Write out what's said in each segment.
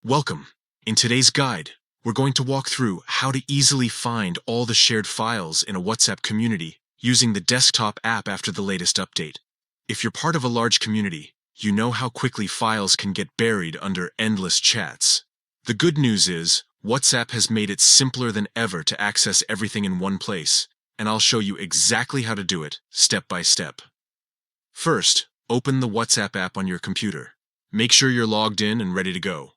Welcome. In today's guide, we're going to walk through how to easily find all the shared files in a WhatsApp community using the desktop app after the latest update. If you're part of a large community, you know how quickly files can get buried under endless chats. The good news is, WhatsApp has made it simpler than ever to access everything in one place, and I'll show you exactly how to do it, step by step. First, open the WhatsApp app on your computer. Make sure you're logged in and ready to go.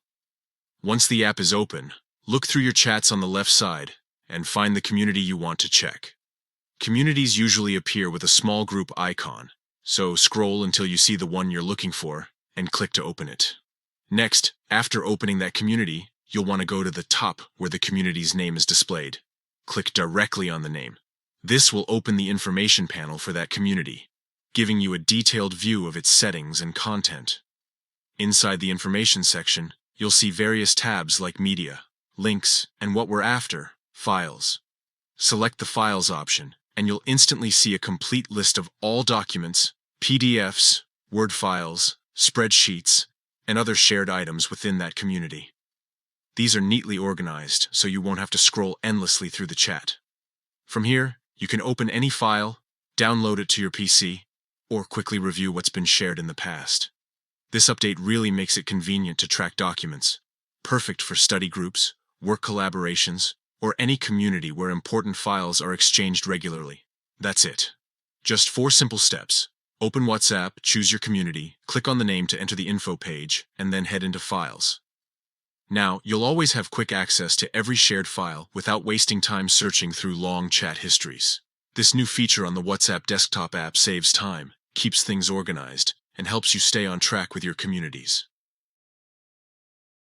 Once the app is open, look through your chats on the left side and find the community you want to check. Communities usually appear with a small group icon, so scroll until you see the one you're looking for and click to open it. Next, after opening that community, you'll want to go to the top where the community's name is displayed. Click directly on the name. This will open the information panel for that community, giving you a detailed view of its settings and content. Inside the information section, you'll see various tabs like Media, Links, and what we're after, Files. Select the Files option, and you'll instantly see a complete list of all documents, PDFs, Word files, spreadsheets, and other shared items within that community. These are neatly organized, so you won't have to scroll endlessly through the chat. From here, you can open any file, download it to your PC, or quickly review what's been shared in the past. This update really makes it convenient to track documents, perfect for study groups, work collaborations, or any community where important files are exchanged regularly. That's it. Just 4 simple steps. Open WhatsApp, choose your community, click on the name to enter the info page, and then head into Files. Now, you'll always have quick access to every shared file without wasting time searching through long chat histories. This new feature on the WhatsApp desktop app saves time, keeps things organized, and helps you stay on track with your communities.